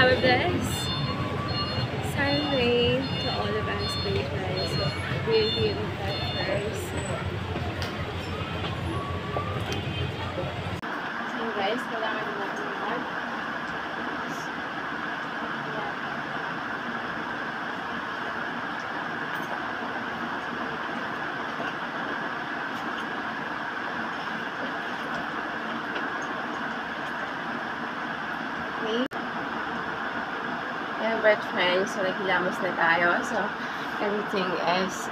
have a blessed Sunday to all of us, dear guys. So, we're here in that first. So, guys, kailangan natin mag but friends, so naghilamos na tayo. So, everything is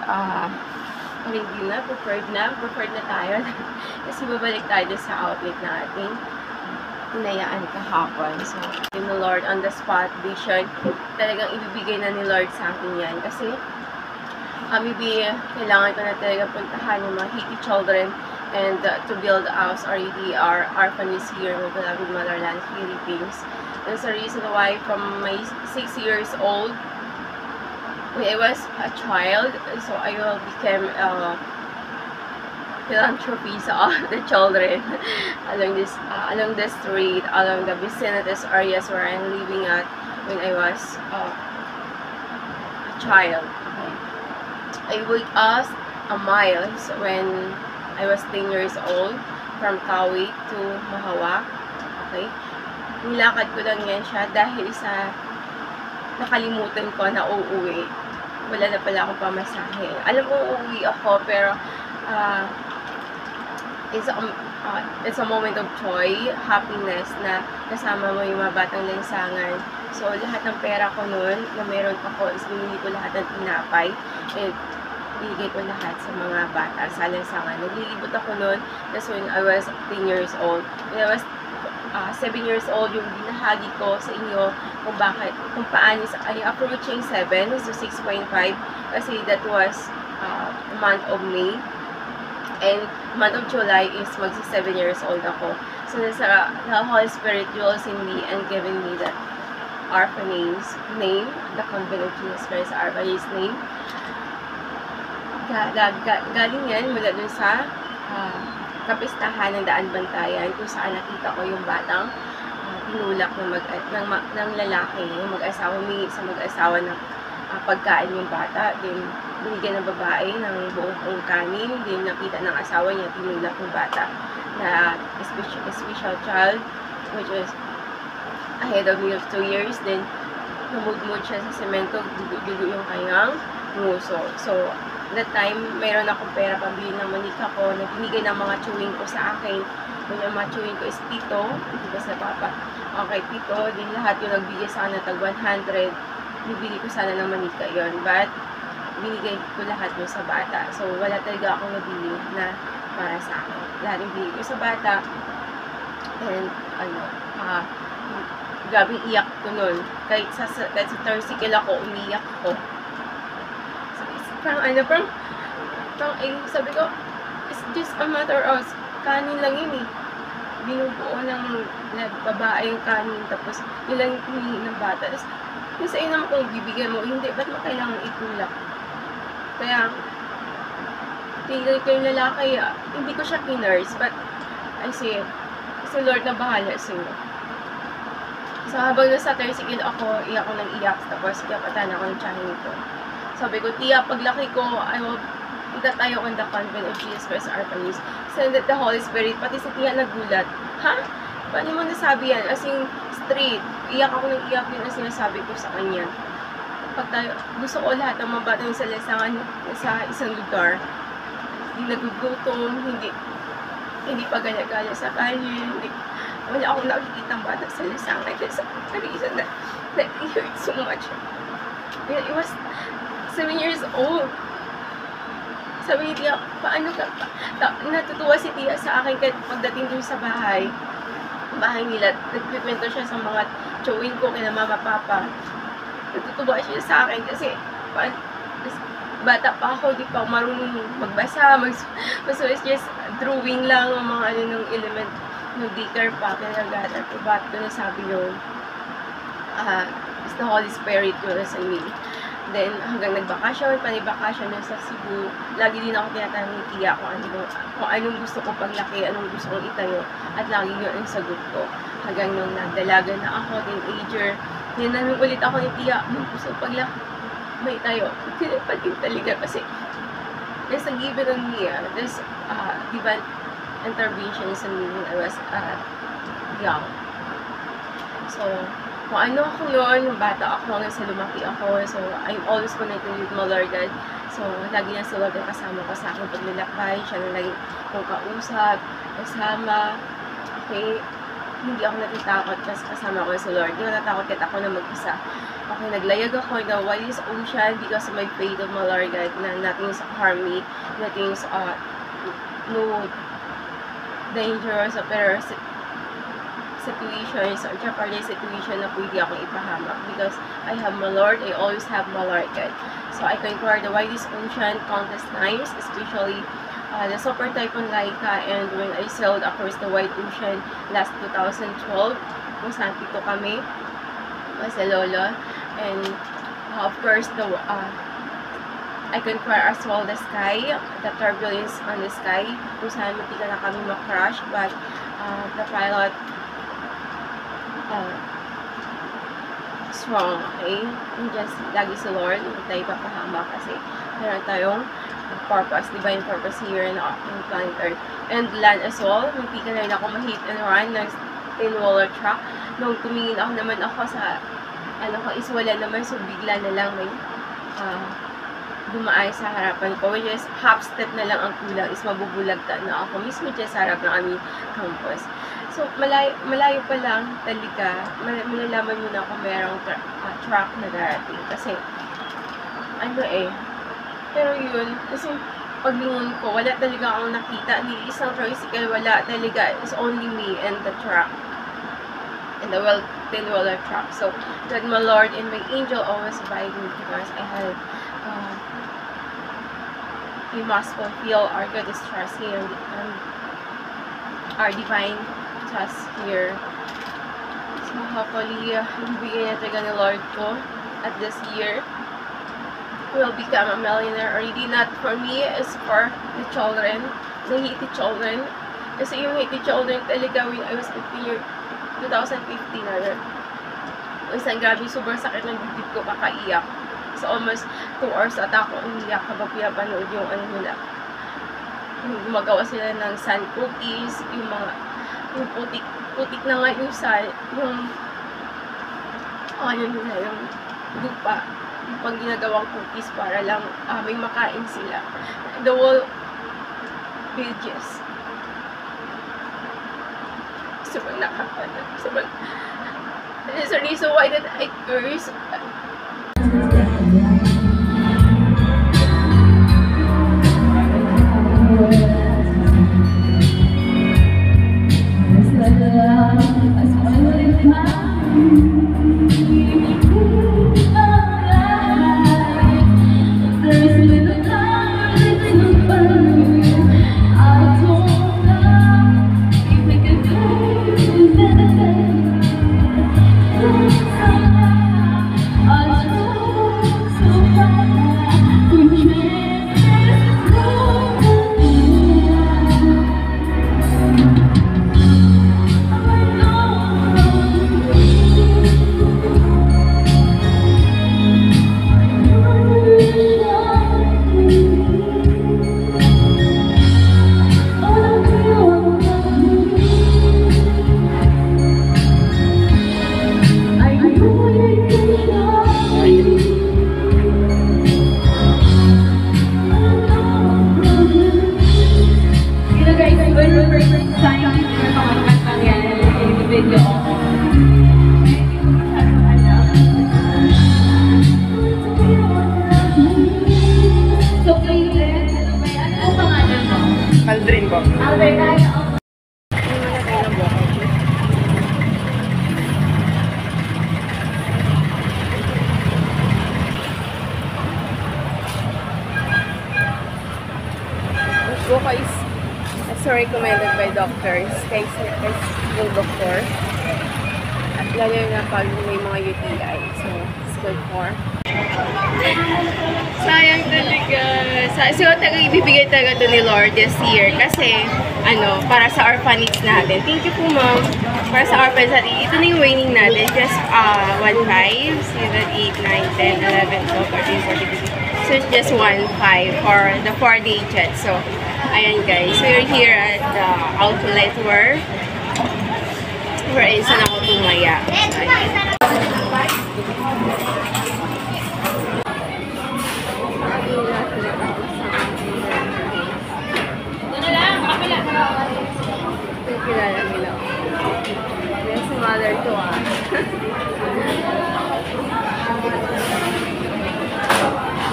ready na, prepared na tayo. Kasi babalik tayo sa outlet na ating hinayaan kahapon. So, yung Lord on the spot vision, talagang ibibigay na ni Lord sa akin yan. Kasi, kailangan ko na talaga puntahan yung mga Haiti children and to build house already our orphanage here in Beloved Motherland, Philippines. There's a reason why from my 6 years old, when I was a child, so I will become philanthropy sa all the children along the street, along the vicinities areas where I'm living at when I was a child. I walked us a mile when I was 10 years old from Kawi to Mahawak. Okay. Nilakad ko lang yan siya dahil sa nakalimutan ko na uuwi. Wala na pala akong pamasahe. Alam ko uuwi ako pero it's a moment of joy, happiness na kasama mo yung mga batang lansangan. So lahat ng pera ko noon na meron ako is binili ko lahat ng tinapay and binigay ko lahat sa mga bata sa lansangan. Naglilibot ako noon. That's when I was 10 years old. When I was 7 years old, yung binahagi ko sa inyo kung paano ay approaching 7, so 6.5 kasi that was month of May and month of July is magsi 7 years old ako. So the Holy Spirit dwells in me and giving me the orphanage name, the Convent of Jesus Christ orphanage name. Galing yan mula dun sa kapistahan ng Daan Bantayan kung saan nakita ko yung batang tinulak ng lalaki, yung mag-asawa, humingi sa mag-asawa ng pagkain yung bata, then binigyan ng babae ng buong kanin, then nakita ng asawa niya tinulak yung bata na special child which is ahead of me of 2 years, then namudmud siya sa semento, dugo yung kanyang nguso. So that time, mayroon akong pera pambili ng manika ko na binigay ng mga chewing ko sa akin. Yung mga chewing ko is pito, hindi ba sa papa? Okay, pito, din lahat yung nagbigay sa akin na tag 100, bibili ko sana ng manika yon, but binigay ko lahat yung sa bata. So, wala talaga akong nabili na para sa akin. Lahat yung binigay ko sa bata, and grabe iyak ko nun. Kahit sa tricycle ako, umiyak ko. Parang sabi ko, it's just a matter of kanin lang yun eh. Binubuo ng babae yung kanin, tapos yun lang yung hinihingi ng bata. Tapos, yung sa'yo naman kung bibigyan mo, hindi, ba't mo kailangan itulak? Kaya, tinggal ko yung lalaki, hindi ko siya kinurse, but, I say, si Lord na bahala sa'yo. So, habang nasa tricycle ako, iyak ko ng iyak, tapos kapatan ako ng tiyahin ko. Sabi ko, tiya, paglaki ko, I will punta tayo on the Convent of Jesus Christ Orphanage. Send the Holy Spirit. Pati sa tiya nagulat. Ha? Paano mo nasabi yan? As in, straight. Iyak ako ng iyak yun ang sinasabi ko sa kanya. Gusto ko lahat ng mga batang sa lansangan sa isang lugar. Hindi nagugutom, hindi pa gala-gala sa kalye, wala akong nakikita ng bata sa lansangan. That's the reason that it hurt so much. It was 7 years old. Sabi ni Tia, paano ka? Natutuwa si Tia sa akin kahit pagdating dun sa bahay nila, nagpikwento siya sa mga chewing ko kina mama, papa. Natutuwa siya sa akin kasi bata pa ako, di pa marunong magbasa, so it's just drawing lang ang mga ng element ng daycare pa, kinagatar ko, ba't ko nasabi yun? It's the Holy Spirit yun sa me. Then, hanggang nagbakasyon, panibakasyon na sa Cebu, lagi din ako tinatanong ni Tia kung anong gusto ko paglaki, anong gusto kong itayo, at lagi yun ang sagot ko. Hanggang nung nagdalaga na ako, teenager, Tinanong ulit ako ni Tia, so pagla, may tayo. Kinapatin talaga kasi there's a given on me, there's divine intervention sa me when I was young. So, kung ano ako noon, nung bata ako, hanggang sa lumaki ako, so I'm always connected with my Lord God. So, lagi niya si Lord ang kasama ko sa aking paglalakbay, siya na lagi kong kausap, kasama, okay, hindi ako natatakot kasi kasama ko si Lord. Hindi ako natatakot kahit ako na mag-isa. Okay, naglayag ako in the widest ocean because of my faith of my Lord God, na nothing's harm me, nothing's, no dangerous or peril situations or jeopardy situation na pwede akong ipahamak because I have my Lord, I always have my Lord God. So I conquered the widest ocean countless times, especially the Super Typhoon Laika, and when I sailed across the wide ocean last 2012, kung saan dito kami, sa Lolo, and of course, I conquer as well the sky, the turbulence on the sky, kung saan matika na kami ma-crash, but the pilot strong, okay? And just lagi si Lord, hindi tayo papahama kasi meron tayong purpose, divine purpose here in planet Earth. And land as well, hindi ka na rin ako ma-hit and run ng tin-waller truck. Nung tumingin ako naman ako sa, is wala naman, so bigla na lang may dumaay sa harapan ko, which is half step na lang ang kulang, is mabubulagta na ako mismo dyan sa harap ng aming campus. So, malayo pa lang talaga, malalaman mo na kung merong truck na darating. Kasi, pero yun, kasi paglingon ko, wala talaga akong nakita. Ni isang tricycle, wala talaga. It's only me and the truck. And the tin-wheeler truck. So, God, my Lord, and my angel always abide me because I had, we must fulfill our God's trust here, our divine trust here. So, hopefully, bibigyan na talaga ni Lord ko at this year. Will become a millionaire already. Not for me, it's for the children, the Haiti children. Kasi yung Haiti children talaga when I was 15 years, 2015 na. Isang grabe, sobrang sakit ng bibig ko, kakaiyak. So almost 2 hours ata ako umiyak kapag pinapanood yung nila. Gumagawa sila ng sand cookies, yung putik na nga yung nila, yung lupa. Pag ginagawang cookies para lang may makain sila. The whole villages. Sobrang nakakano. There's a reason why that I curse. Aldrin po. Aldrin, Buko is also recommended by doctors, kay yung doctor. At lalo na pag may mga UTI. So, it's good for. Sayang talaga. So, ibibigay talaga ito ni Lord this year. Kasi, para sa orphanage natin. Thank you po, ma'am. Para sa orphans, ito na yung weighing natin. Just 1.5, 7, 8, 9, 10, 11, 12, 13, 14, 15. So it's just 1.5 for the 4-day jet. So, ayan guys. We're here at the outlet where is na ako tumaya. Kilala nila. Yes, mother to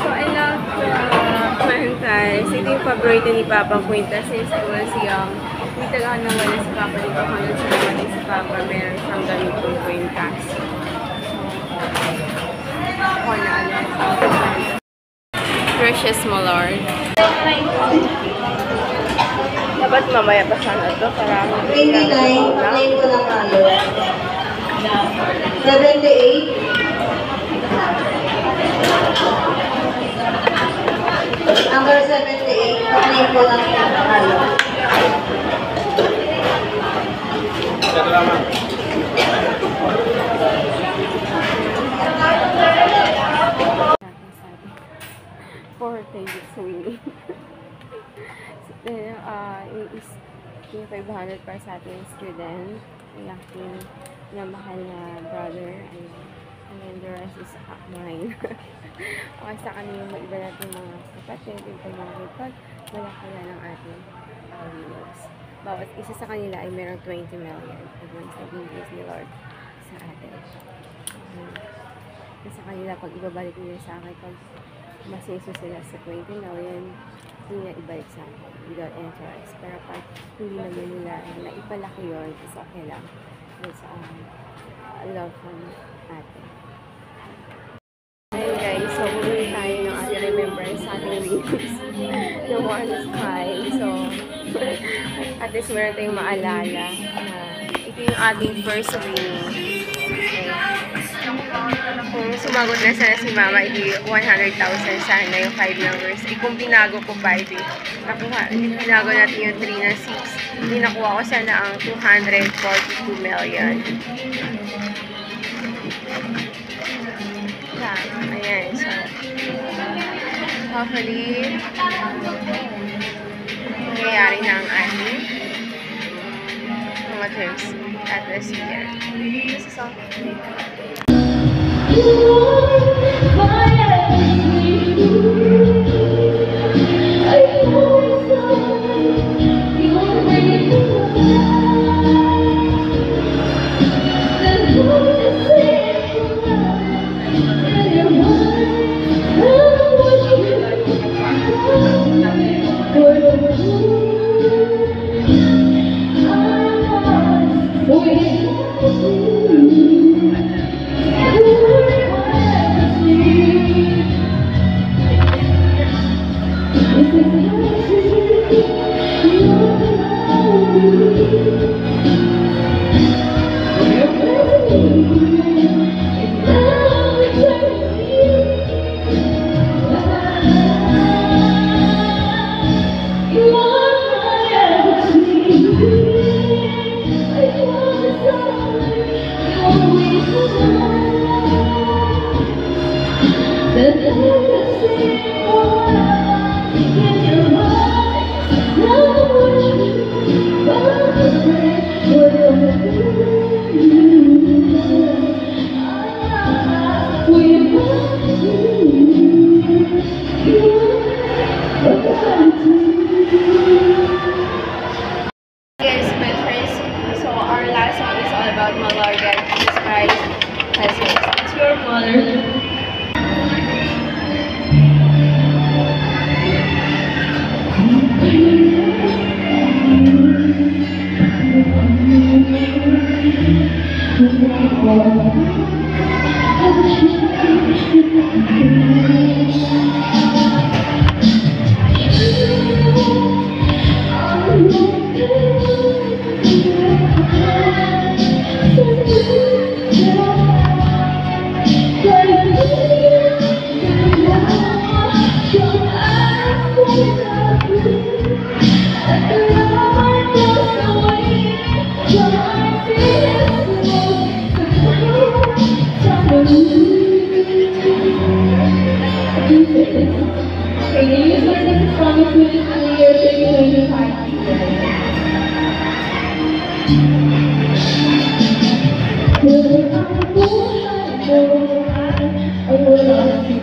So, I love Quintas. Ito yung paborito ni Papa Quintas. Since I was young, hindi talaga nawala si Papa dito. Hanggang sa naman si Papa, meron siyang ganitong Quintas. Ako na alam. Precious Malord. Dapat mamaya pa sana ito. 29, name ko lang tayo. 78. Number 78, name ko lang tayo. Swing. Is yung 500 para sa ating student. Yung aking namahal na brother. And then the rest is mine. Okay, sa kanila yung iba natin mga kapatid, yung mga report, malakala ng ating viewers. Bawat isa sa kanila ay merong 20 million. Against the English ni Lord sa atin. Sa kanila, pag ibabalik nila sa akin, pag masiso sila sa 20 million, hindi na ibalik sa akin without interest. Pero pag hindi naman nila na ipalaki yun, is okay lang. It's love from atin. Ayun guys, so bumili tayo ng ating remembrance sa ating wings. Yung one sky. So, at least meron tayong maalala na ito yung ating first wing. Kung sumagot na sana si Mama, hindi 100,000 sana yung 5 numbers. Kung binago ko pa, binago natin yung 3 na 6. Hindi nakuha ko sana ang 242 million. Ayan, so hopefully nangyayari na ang ating mga terms at this year. This is all. Yes, my friends. So our last song is all about my Lord God Jesus Christ. It's your mother. Your Kung ang buhay mo ay wala